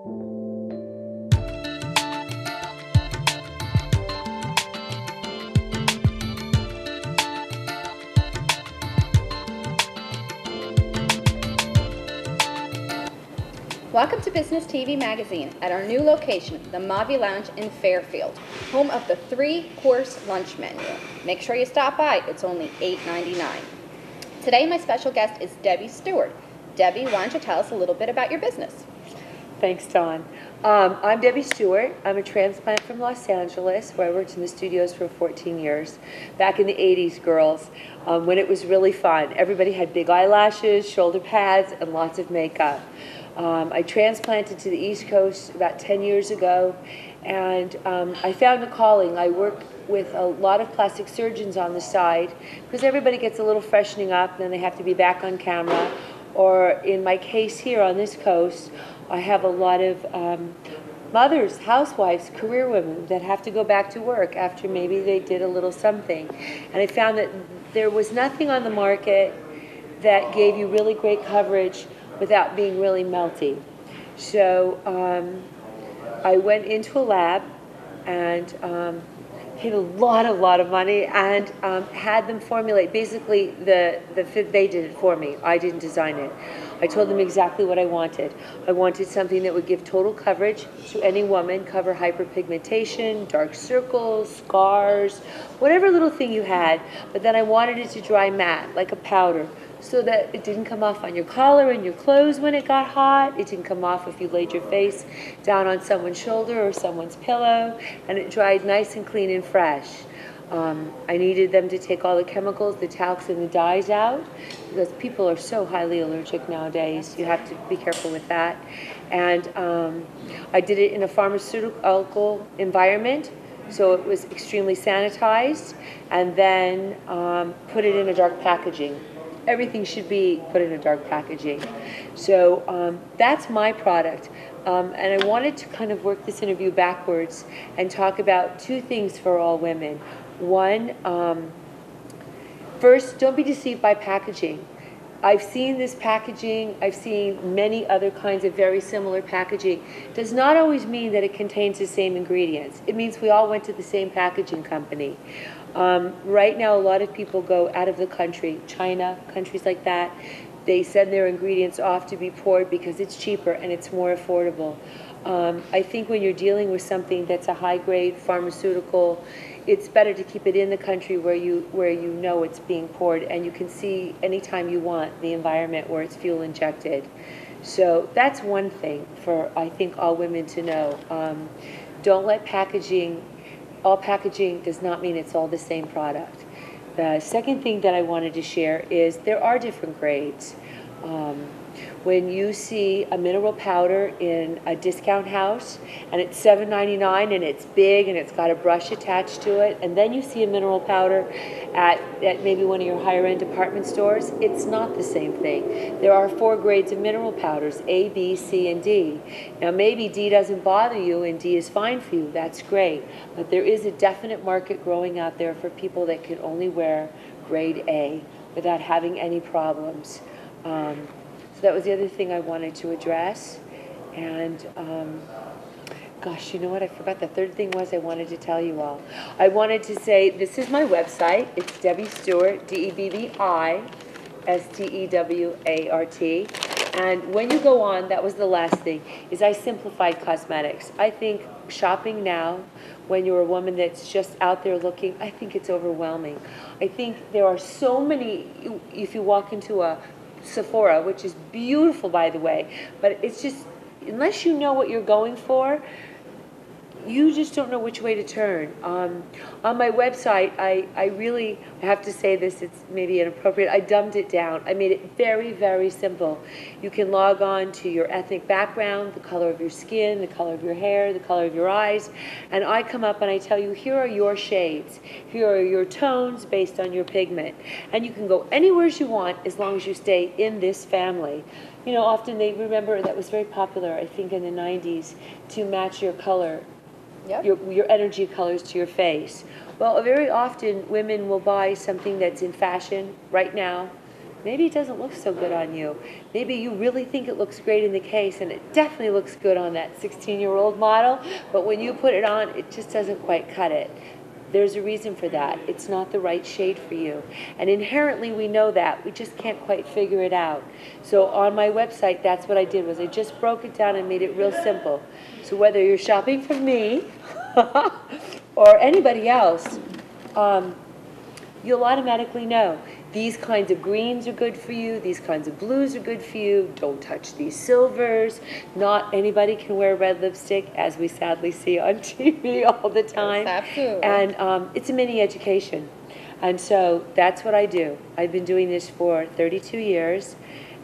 Welcome to Business TV Magazine at our new location, the Mavi Lounge in Fairfield, home of the 3-course lunch menu. Make sure you stop by. It's only $8.99. Today, my special guest is Debbi Stewart. Debbi, why don't you tell us a little bit about your business? Thanks, Dawn. I'm Debbi Stewart. I'm a transplant from Los Angeles, where I worked in the studios for 14 years. Back in the 80s, girls, when it was really fun. Everybody had big eyelashes, shoulder pads, and lots of makeup. I transplanted to the East Coast about 10 years ago, and I found a calling. I work with a lot of plastic surgeons on the side, because everybody gets a little freshening up, and then they have to be back on camera. Or in my case here on this coast, I have a lot of mothers, housewives, career women that have to go back to work after maybe they did a little something. And I found that there was nothing on the market that gave you really great coverage without being really melty. So I went into a lab and paid a lot of money and had them formulate. Basically, the fit, they did it for me. I didn't design it. I told them exactly what I wanted. I wanted something that would give total coverage to any woman, cover hyperpigmentation, dark circles, scars, whatever little thing you had, but then I wanted it to dry matte, like a powder, so that it didn't come off on your collar and your clothes when it got hot. It didn't come off if you laid your face down on someone's shoulder or someone's pillow, and it dried nice and clean and fresh. I needed them to take all the chemicals, the talcs, and the dyes out, because people are so highly allergic nowadays. You have to be careful with that. And I did it in a pharmaceutical environment, so it was extremely sanitized, and then put it in a dark packaging. Everything should be put in a dark packaging. So that's my product. And I wanted to kind of work this interview backwards and talk about two things for all women. One, first, don't be deceived by packaging. I've seen this packaging, I've seen many other kinds of very similar packaging. Does not always mean that it contains the same ingredients. It means we all went to the same packaging company. Right now, a lot of people go out of the country, China, countries like that. They send their ingredients off to be poured because it's cheaper and it's more affordable. I think when you're dealing with something that's a high-grade pharmaceutical, it's better to keep it in the country where you know it's being poured, and you can see anytime you want the environment where it's fuel injected. So that's one thing for, I think, all women to know. Don't let packaging, all packaging does not mean it's all the same product. The second thing that I wanted to share is there are different grades. When you see a mineral powder in a discount house and it's $7.99 and it's big and it's got a brush attached to it, and then you see a mineral powder at maybe one of your higher end department stores, it's not the same thing. There are 4 grades of mineral powders, A, B, C, and D. Now maybe D doesn't bother you and D is fine for you, that's great. But there is a definite market growing out there for people that can only wear grade A without having any problems. So that was the other thing I wanted to address. And gosh, you know what? I forgot the third thing was I wanted to tell you all. I wanted to say this is my website. It's Debbi Stewart, DebbieStewart. And when you go on, that was the last thing, is I simplified cosmetics. I think shopping now, when you're a woman that's just out there looking, I think it's overwhelming. I think there are so many, if you walk into a Sephora, which is beautiful, by the way, but it's just, unless you know what you're going for, you just don't know which way to turn. On my website, I really have to say this, it's maybe inappropriate, I dumbed it down. I made it very, very simple. You can log on to your ethnic background, the color of your skin, the color of your hair, the color of your eyes, and I come up and I tell you, here are your shades. Here are your tones based on your pigment. And you can go anywhere you want as long as you stay in this family. You know, often they remember that was very popular, I think, in the 90s, to match your color. Yep. Your energy colors to your face. Well, very often women will buy something that's in fashion right now, maybe it doesn't look so good on you. Maybe you really think it looks great in the case, and it definitely looks good on that 16-year-old model, but when you put it on, it just doesn't quite cut it. There's a reason for that. It's not the right shade for you. And inherently we know that. We just can't quite figure it out. So on my website, that's what I did, was I just broke it down and made it real simple. So whether you're shopping from me or anybody else, you'll automatically know these kinds of greens are good for you, these kinds of blues are good for you, don't touch these silvers. Not anybody can wear red lipstick, as we sadly see on TV all the time. Yes, absolutely. And it's a mini education. And so that's what I do. I've been doing this for 32 years,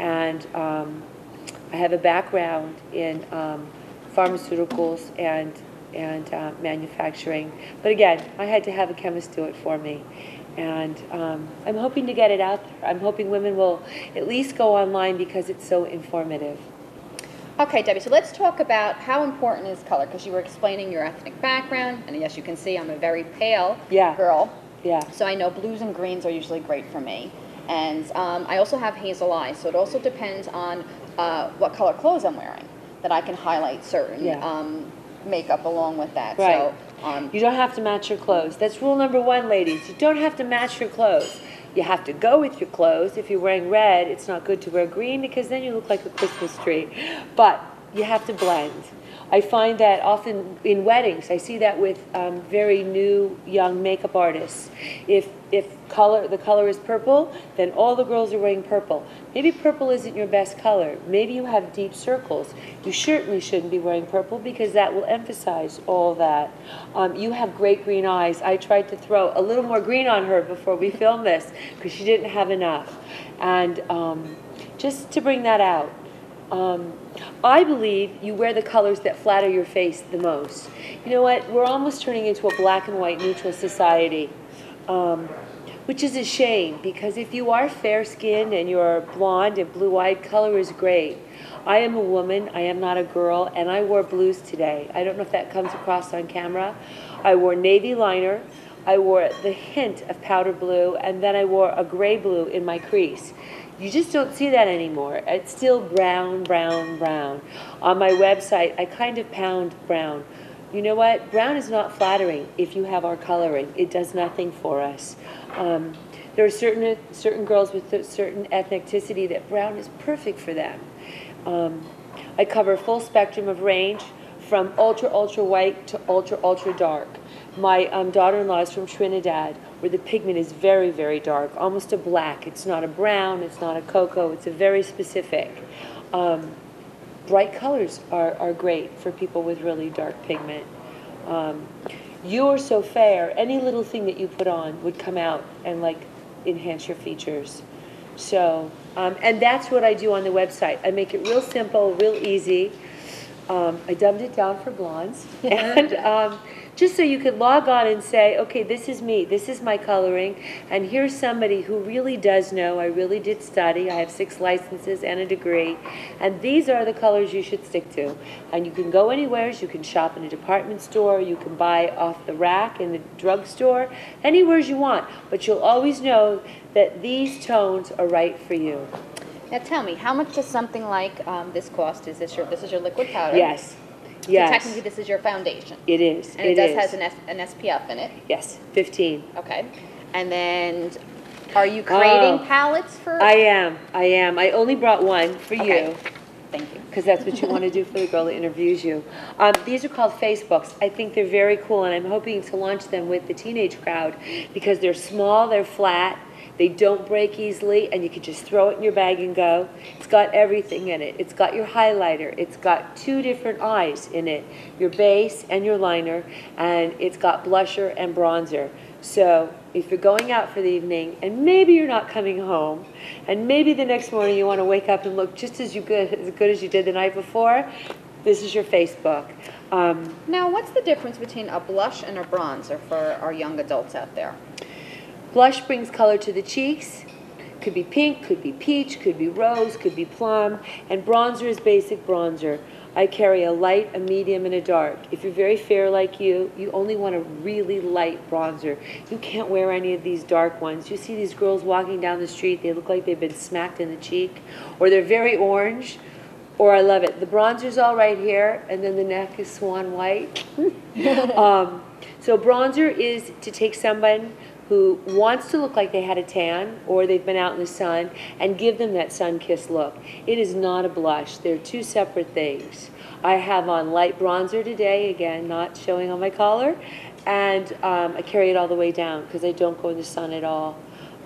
and I have a background in pharmaceuticals and manufacturing. But again, I had to have a chemist do it for me. And I'm hoping to get it out there. I'm hoping women will at least go online because it's so informative. Okay, Debbie, so let's talk about how important is color, because you were explaining your ethnic background, and yes, you can see I'm a very pale girl. Yeah. So I know blues and greens are usually great for me. And I also have hazel eyes, so it also depends on what color clothes I'm wearing, that I can highlight certain makeup along with that. Right. So, you don't have to match your clothes. That's rule number one, ladies. You don't have to match your clothes. You have to go with your clothes. If you're wearing red, it's not good to wear green because then you look like a Christmas tree. But you have to blend. I find that often in weddings, I see that with very new, young makeup artists. If the color is purple, then all the girls are wearing purple. Maybe purple isn't your best color. Maybe you have deep circles. You certainly shouldn't be wearing purple because that will emphasize all that. You have great green eyes. I tried to throw a little more green on her before we filmed this because she didn't have enough. And just to bring that out. I believe you wear the colors that flatter your face the most. You know what? We're almost turning into a black and white neutral society, which is a shame because if you are fair-skinned and you're blonde and blue-eyed, color is great. I am a woman, I am not a girl, and I wore blues today. I don't know if that comes across on camera. I wore navy liner, I wore the hint of powder blue, and then I wore a gray blue in my crease. You just don't see that anymore. It's still brown, brown, brown. On my website, I kind of pound brown. You know what? Brown is not flattering if you have our coloring. It does nothing for us. There are certain girls with a certain ethnicity that brown is perfect for them. I cover a full spectrum of range from ultra, ultra white to ultra, ultra dark. My daughter-in-law is from Trinidad, where the pigment is very, very dark, almost a black. It's not a brown, it's not a cocoa, it's a very specific. Bright colors are great for people with really dark pigment. You are so fair, any little thing that you put on would come out and like enhance your features. So, and that's what I do on the website. I make it real simple, real easy. I dumbed it down for blondes. And just so you could log on and say, okay, this is me, this is my coloring, and here's somebody who really does know. I really did study. I have 6 licenses and a degree, and these are the colors you should stick to. And you can go anywhere. You can shop in a department store. You can buy off the rack in the drugstore, anywhere you want. But you'll always know that these tones are right for you. now tell me, how much does something like this cost? This is your liquid powder? Yes. So Yes. technically this is your foundation. It is. And it does has an SPF in it. Yes, 15. Okay. And then are you creating palettes for? I am. I only brought one for Okay. you. Thank you. Because that's what you want to do for the girl that interviews you. These are called Facebooks. I think they're very cool, and I'm hoping to launch them with the teenage crowd because they're small, they're flat, they don't break easily, and you can just throw it in your bag and go. It's got everything in it. It's got your highlighter. It's got 2 different eyes in it, your base and your liner, and it's got blusher and bronzer. So if you're going out for the evening and maybe you're not coming home and maybe the next morning you want to wake up and look just as good as you did the night before, this is your Facebook. Now, what's the difference between a blush and a bronzer for our young adults out there? Blush brings color to the cheeks. Could be pink, could be peach, could be rose, could be plum, and bronzer is basic bronzer. I carry a light, a medium, and a dark. If you're very fair like you only want a really light bronzer. You can't wear any of these dark ones. You see these girls walking down the street, they look like they've been smacked in the cheek, or they're very orange, or I love it. The bronzer's all right here, and then the neck is swan white. So bronzer is to take someone who wants to look like they had a tan or they've been out in the sun and give them that sun-kissed look. It is not a blush. They're two separate things. I have on light bronzer today, again, not showing on my collar, and I carry it all the way down because I don't go in the sun at all.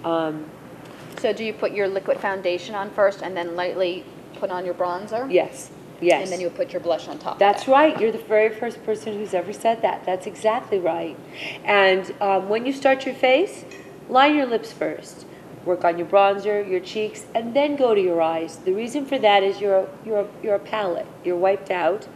So do you put your liquid foundation on first and then lightly put on your bronzer? Yes. Yes. And then you would put your blush on top. That's right. You're the very first person who's ever said that. That's exactly right. And when you start your face, line your lips first. Work on your bronzer, your cheeks, and then go to your eyes. The reason for that is you're a palette. You're wiped out.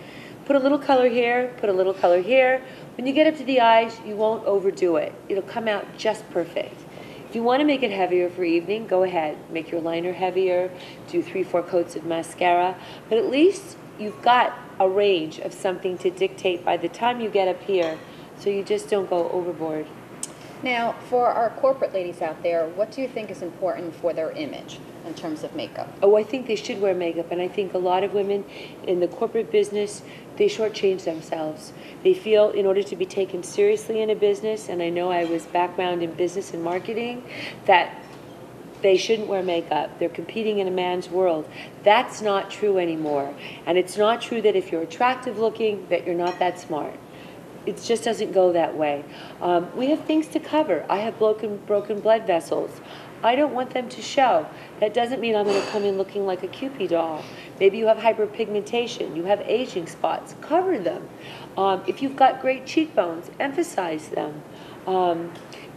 Put a little color here, put a little color here. When you get up to the eyes, you won't overdo it. It'll come out just perfect. If you want to make it heavier for evening, go ahead. Make your liner heavier, do 3-4 coats of mascara, but at least you've got a range of something to dictate by the time you get up here, so you just don't go overboard. Now, for our corporate ladies out there, what do you think is important for their image in terms of makeup? Oh, I think they should wear makeup, and I think a lot of women in the corporate business, they shortchange themselves. They feel in order to be taken seriously in a business, and I know I was background in business and marketing, that they shouldn't wear makeup. They're competing in a man's world. That's not true anymore. And it's not true that if you're attractive looking, that you're not that smart. It just doesn't go that way. We have things to cover. I have broken blood vessels. I don't want them to show. That doesn't mean I'm going to come in looking like a Cupid doll. Maybe you have hyperpigmentation, you have aging spots, cover them. If you've got great cheekbones, emphasize them.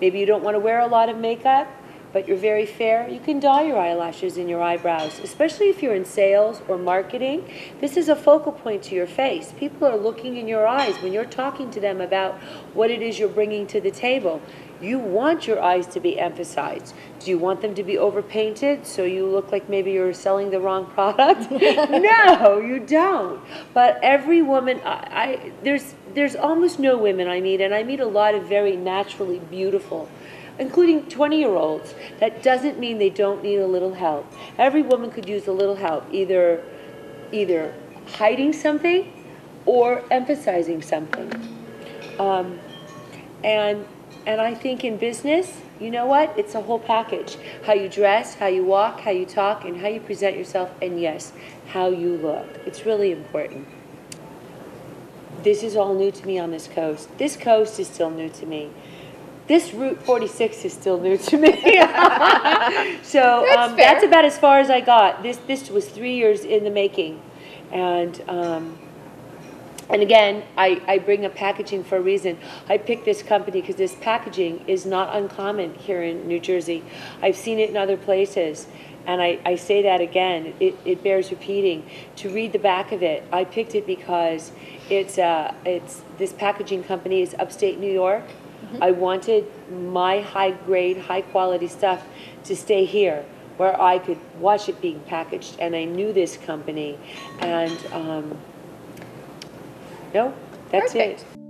Maybe you don't want to wear a lot of makeup, but you're very fair, you can dye your eyelashes and your eyebrows, especially if you're in sales or marketing. This is a focal point to your face. People are looking in your eyes when you're talking to them about what it is you're bringing to the table. You want your eyes to be emphasized. Do you want them to be overpainted so you look like maybe you're selling the wrong product? No, you don't. But every woman, there's almost no women I meet, and I meet a lot of very naturally beautiful, including 20-year-olds. That doesn't mean they don't need a little help. Every woman could use a little help, either hiding something or emphasizing something. And I think in business, you know what? It's a whole package. How you dress, how you walk, how you talk, and how you present yourself, and yes, how you look. It's really important. This is all new to me on this coast. This coast is still new to me. This Route 46 is still new to me. So that's about as far as I got. This was 3 years in the making. And again, I bring up packaging for a reason. I picked this company because this packaging is not uncommon here in New Jersey. I've seen it in other places. And I say that again, it bears repeating. To read the back of it, I picked it because this packaging company is upstate New York. Mm-hmm. I wanted my high-grade, high-quality stuff to stay here, where I could watch it being packaged. And I knew this company. And no, that's Perfect. it.